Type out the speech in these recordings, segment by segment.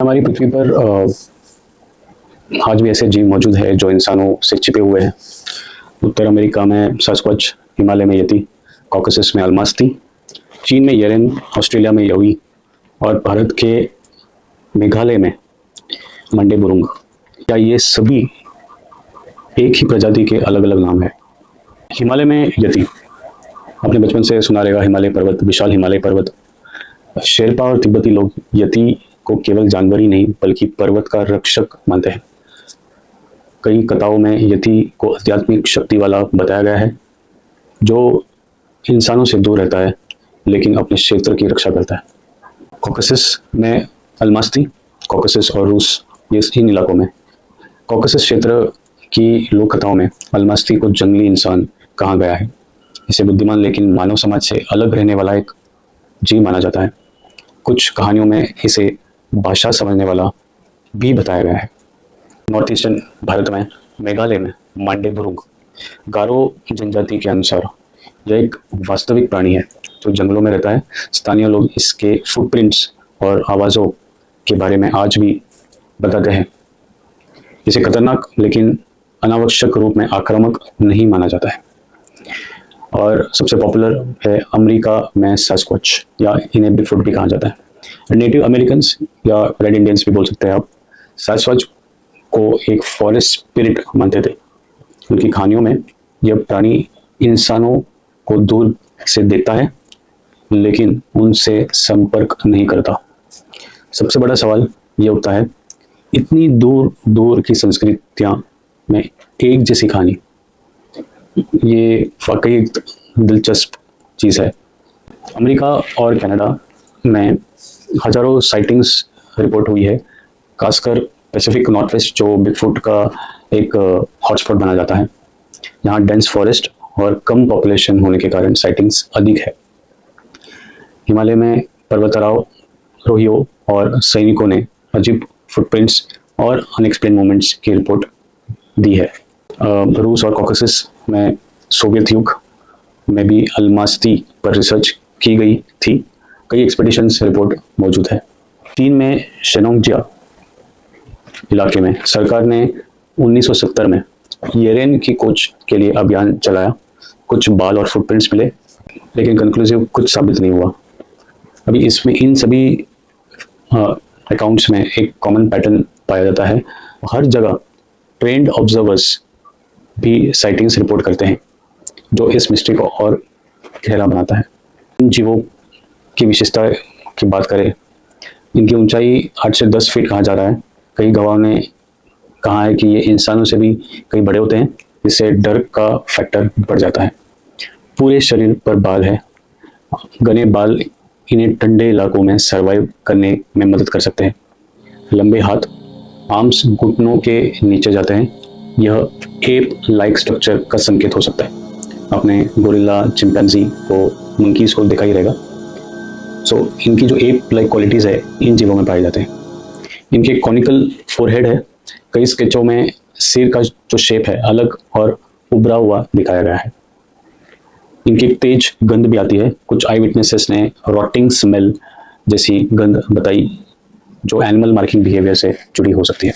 हमारी पृथ्वी पर आज भी ऐसे जीव मौजूद हैं जो इंसानों से छिपे हुए हैं। उत्तर अमेरिका में सास्क्वाच, हिमालय में यति, कॉकेसस में अल्मास्ती, चीन में येरेन, ऑस्ट्रेलिया में योवी और भारत के मेघालय में मंडेबुरुंग। क्या ये सभी एक ही प्रजाति के अलग अलग नाम हैं? हिमालय में यति, आपने बचपन से सुना रहेगा, हिमालय पर्वत, विशाल हिमालय पर्वत। शेरपा और तिब्बती लोग यति को केवल जानवर ही नहीं बल्कि पर्वत का रक्षक मानते हैं। कई कथाओं में यति को आध्यात्मिक शक्ति वाला बताया गया है, जो इंसानों से दूर रहता है लेकिन अपने क्षेत्र की रक्षा करता है। कॉकेसस में अल्मास्ती, कॉकेसस और रूस, ये इन इलाकों में। कॉकेसस क्षेत्र की लोक कथाओं में अल्मास्ती को जंगली इंसान कहा गया है। इसे बुद्धिमान लेकिन मानव समाज से अलग रहने वाला एक जीव माना जाता है। कुछ कहानियों में इसे भाषा समझने वाला भी बताया गया है। नॉर्थ ईस्टर्न भारत में मेघालय में मंडेबुरुंग, गारो जनजाति के अनुसार यह एक वास्तविक प्राणी है जो जंगलों में रहता है। स्थानीय लोग इसके फुटप्रिंट्स और आवाज़ों के बारे में आज भी बताते हैं। इसे खतरनाक लेकिन अनावश्यक रूप में आक्रामक नहीं माना जाता है। और सबसे पॉपुलर है अमेरिका में सास्क्वाच, या इन्हें बिगफुट भी कहा जाता है। नेटिव अमेरिकन्स या रेड इंडियंस भी बोल सकते हैं आप, सास्क्वाच को एक फॉरेस्ट स्पिरिट मानते थे। उनकी कहानियों में यह प्राणी इंसानों को दूर से देखता है लेकिन उनसे संपर्क नहीं करता। सबसे बड़ा सवाल यह उठता है, इतनी दूर दूर की संस्कृतियां में एक जैसी कहानी, ये वाकई एक दिलचस्प चीज़ है। अमेरिका और कनाडा में हजारों साइटिंग्स रिपोर्ट हुई है, खासकर पैसिफिक नॉर्थ वेस्ट जो बिगफुट का एक हॉटस्पॉट माना जाता है। यहाँ डेंस फॉरेस्ट और कम पॉपुलेशन होने के कारण साइटिंग्स अधिक है। हिमालय में पर्वतारोहियों और सैनिकों ने अजीब फुटप्रिंट्स और अनएक्सप्लेन मूवमेंट्स की रिपोर्ट दी है। रूस और कॉकेसस में सोवियत युग में भी अल्मास्ती पर रिसर्च की गई थी। कई एक्सपेडिशंस रिपोर्ट मौजूद है। चीन में शेनोंगजिया इलाके में सरकार ने 1970 में येरेन की खोज के लिए अभियान चलाया। कुछ बाल और फुटप्रिंट्स मिले लेकिन कंक्लूसिव कुछ साबित नहीं हुआ। अभी इसमें इन सभी अकाउंट्स में एक कॉमन पैटर्न पाया जाता है। हर जगह ट्रेंड ऑब्जर्वर्स भी साइटिंग्स रिपोर्ट करते हैं, जो इस मिस्ट्री को और गहरा बनाता है। इन जीवों की विशेषता की बात करें, इनकी ऊंचाई 8 से 10 फीट कहा जा रहा है। कई गवाहों ने कहा है कि ये इंसानों से भी कई बड़े होते हैं, जिससे डर का फैक्टर बढ़ जाता है। पूरे शरीर पर बाल है। घने बाल इन्हें ठंडे इलाकों में सर्वाइव करने में मदद कर सकते हैं। लंबे हाथ, आर्म्स घुटनों के नीचे जाते हैं। यह एप लाइक स्ट्रक्चर का संकेत हो सकता है। आपने गोरिल्ला, चिंपैंजी को, मंकीज को देखा ही रहेगा। इनकी जो एप लाइक क्वालिटीज़ है इन जीवों में पाए जाते हैं। इनके कॉनिकल फोरहेड है। कई स्केचों में सिर का जो शेप है अलग और उभरा हुआ दिखाया गया है। इनकी तेज गंध भी आती है। कुछ आई विटनेसेस ने रॉटिंग स्मेल जैसी गंध बताई, जो एनिमल मार्किंग बिहेवियर से जुड़ी हो सकती है।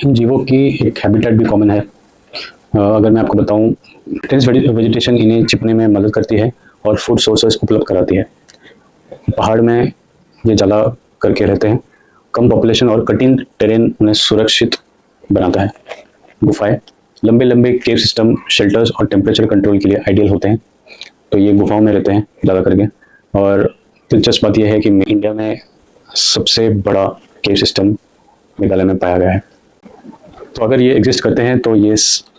इन जीवों की एक हैबिटेट भी कॉमन है। अगर मैं आपको बताऊं, डेंस वेजिटेशन इन्हें छिपने में मदद करती है और फूड सोर्सेस उपलब्ध कराती है। पहाड़ में ये जला करके रहते हैं। कम पॉपुलेशन और कठिन टेरेन उन्हें सुरक्षित बनाता है। गुफाएं, लंबे लंबे केव सिस्टम शेल्टर्स और टेम्परेचर कंट्रोल के लिए आइडियल होते हैं, तो ये गुफाओं में रहते हैं ज़्यादा करके। और दिलचस्प बात यह है कि इंडिया में सबसे बड़ा केव सिस्टम मेघालय में पाया गया है। तो अगर ये एग्जिस्ट करते हैं तो ये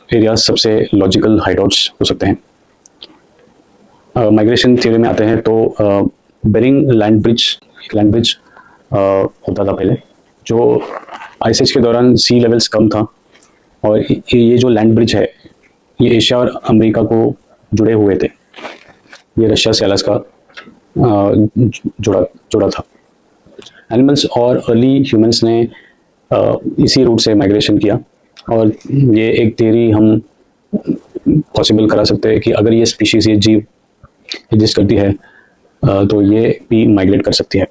एरिया सबसे लॉजिकल हाइडआउट्स हो सकते हैं। माइग्रेशन थ्योरी में आते हैं तो बेरिंग लैंड ब्रिज होता था पहले, जो आइस एज के दौरान सी लेवल्स कम था, और ये जो लैंड ब्रिज है ये एशिया और अमेरिका को जुड़े हुए थे। ये रशिया से अलास्का जुड़ा था। एनिमल्स और अर्ली ह्यूमंस ने इसी रूट से माइग्रेशन किया, और ये एक थियरी हम पॉसिबल करा सकते हैं कि अगर ये स्पीशीज, ये जीव एग्जिस्ट करती है तो ये भी माइग्रेट कर सकती है।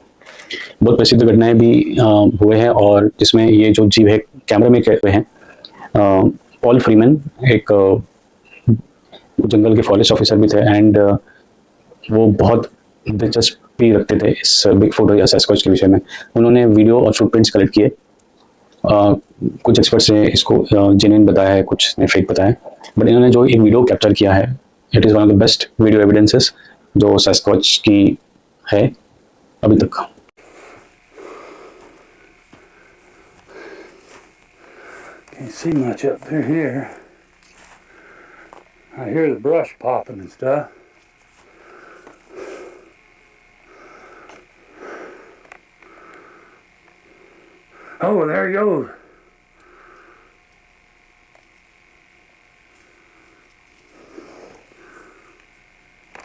बहुत प्रसिद्ध घटनाएं भी हुए हैं, और जिसमें ये जो जीव है कैमरे में कैद हुए हैं। पॉल फ्रीमैन एक जंगल के फॉरेस्ट ऑफिसर भी थे, एंड वो बहुत दिलचस्पी रखते थे इस बिगफुट या सैस्क्वाच के विषय में। उन्होंने वीडियो और फुटप्रिंट्स कलेक्ट किए। कुछ एक्सपर्ट्स ने इसको जेन्युइन बताया है, कुछ ने फेक बताया है, बट इन्होंने जो एक वीडियो कैप्चर किया है, it is one of the best video evidences जो सैस्क्वाच की है अभी तक। Can't see much up through here. I hear the brush popping and stuff. Oh, there he goes.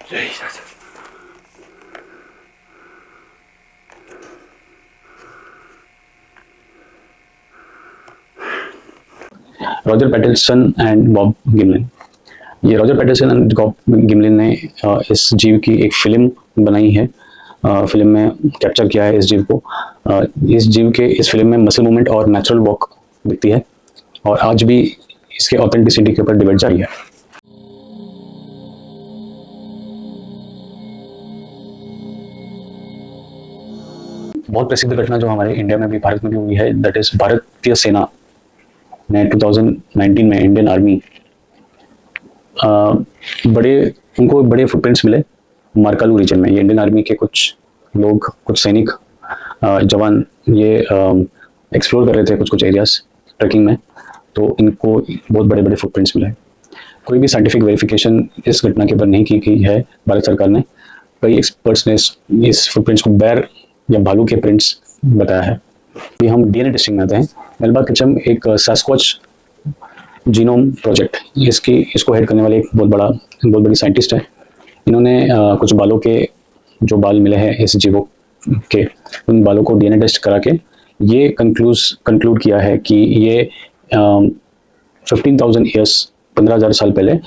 Jesus. Roger Patterson and Bob Gimlin. ये Roger Patterson and Bob Gimlin ने इस जीव की एक फिल्म बनाई है। फिल्म में कैप्चर किया है इस जीव को। इस जीव के इस फिल्म में मसल मूवमेंट और नेचुरल वॉक दिखती है, और आज भी इसके ऑथेंटिसिटी के ऊपर डिबेट जारी है। बहुत प्रसिद्ध घटना जो हमारे इंडिया में भी, भारत में भी हुई है, दैट इज भारतीय सेना ने 2019 में इंडियन आर्मी उनको बड़े फुटप्रिंट्स मिले मार्कालू रीजन में। ये इंडियन आर्मी के कुछ लोग, कुछ सैनिक जवान ये एक्सप्लोर कर रहे थे कुछ एरियाज ट्रैकिंग में, तो इनको बहुत बड़े बड़े फुटप्रिंट्स मिले। कोई भी साइंटिफिक वेरिफिकेशन इस घटना के ऊपर नहीं की गई है भारत सरकार ने। कई एक्सपर्ट्स ने इस फुटप्रिंट्स को बैर या भालू के प्रिंट्स बताया है। ये हम डीएनए टेस्टिंग में आते हैं। मेलबा किचम एक सैस्क्वाच जीनोम प्रोजेक्ट, इसको हेड करने वाले एक बहुत बड़ी साइंटिस्ट है। इन्होंने कुछ बालों के जो बाल मिले हैं इस जीवों के, उन बालों को डीएनए टेस्ट करा के ये कंक्लूड किया है कि ये 15,000 ईयर्स 15,000 साल पहले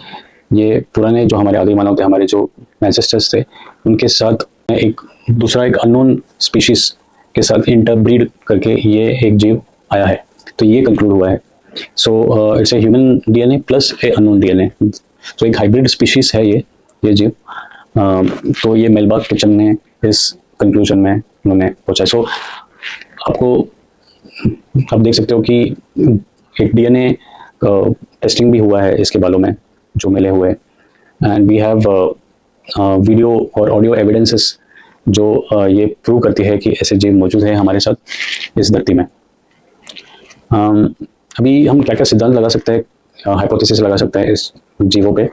ये पुराने जो हमारे आदि मानव थे, हमारे जो एंसेस्टर्स थे, उनके साथ एक अननोन स्पीशीज के साथ इंटरब्रीड करके ये एक जीव आया है। तो ये कंक्लूड हुआ है। So it's a human DNA plus A unknown DNA. तो एक हाइब्रिड स्पीशीज है ये जीव। तो ये मेलबा किचन ने इस कंक्लूजन में उन्होंने पहुंचा। सो आप देख सकते हो कि एक डीएनए टेस्टिंग भी हुआ है इसके बालों में जो मिले हुए, एंड वी हैव वीडियो और ऑडियो एविडेंसेस जो ये प्रूव करती है कि ऐसे जीव मौजूद हैं हमारे साथ इस धरती में। अभी हम क्या क्या सिद्धांत लगा सकते हैं, हाइपोथेसिस लगा सकते हैं इस जीवों पे।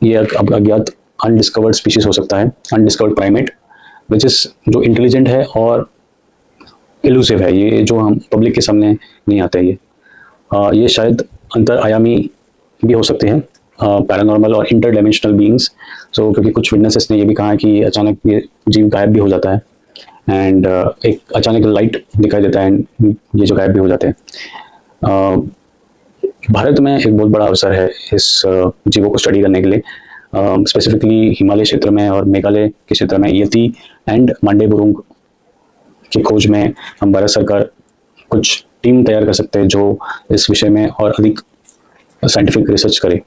ये अज्ञात अनडिस्कवर्ड स्पीशीज हो सकता है, अनडिस्कवर्ड प्राइमेट विच इज जो इंटेलिजेंट है और इलूसिव है। ये जो हम पब्लिक के सामने नहीं आते। ये शायद अंतर आयामी भी हो सकते हैं, पैरानॉर्मल और इंटर डायमेंशनल बीइंग्स। सो क्योंकि कुछ विटनेसेस ने ये भी कहा है कि अचानक ये जीव गायब भी हो जाता है, एंड एक अचानक लाइट दिखाई देता है, एंड ये जो गायब भी हो जाते हैं। भारत में एक बहुत बड़ा अवसर है इस जीवों को स्टडी करने के लिए। स्पेसिफिकली हिमालय क्षेत्र में और मेघालय के क्षेत्र में येती एंड मांडेबुरुंग की खोज में हम भारत सरकार कुछ टीम तैयार कर सकते हैं जो इस विषय में और अधिक साइंटिफिक रिसर्च करे।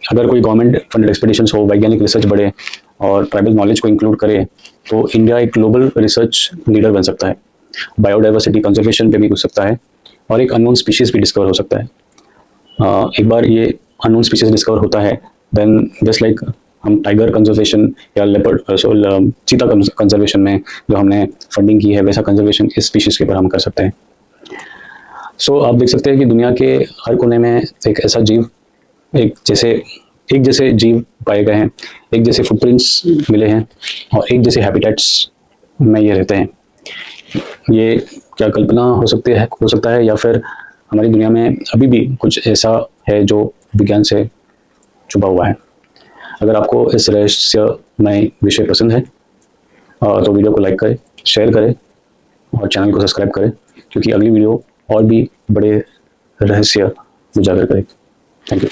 अगर कोई गवर्नमेंट फंडेड एक्सपेडिशंस हो, वैज्ञानिक रिसर्च बढ़े और ट्राइबल नॉलेज को इंक्लूड करे, तो इंडिया एक ग्लोबल रिसर्च लीडर बन सकता है। बायोडाइवर्सिटी कंजर्वेशन पे भी हो सकता है, और एक अननोन स्पीशीज भी डिस्कवर हो सकता है। एक बार ये अननोन स्पीशीज डिस्कवर होता है, देन जस्ट लाइक हम टाइगर कंजर्वेशन या लेपर्ड चीता कंजर्वेशन में जो हमने फंडिंग की है, वैसा कंजर्वेशन इस स्पीशीज के ऊपर हम कर सकते हैं। सो आप देख सकते हैं कि दुनिया के हर कोने में एक ऐसा जीव, एक जैसे जीव पाए गए हैं, एक जैसे फुटप्रिंट्स मिले हैं, और एक जैसे हैबिटेट्स में ये रहते हैं। ये क्या कल्पना हो सकता है, या फिर हमारी दुनिया में अभी भी कुछ ऐसा है जो विज्ञान से छुपा हुआ है। अगर आपको इस रहस्यमय विषय पसंद है तो वीडियो को लाइक करें, शेयर करें और चैनल को सब्सक्राइब करें, क्योंकि अगली वीडियो और भी बड़े रहस्य उजागर करेगी। Thank you.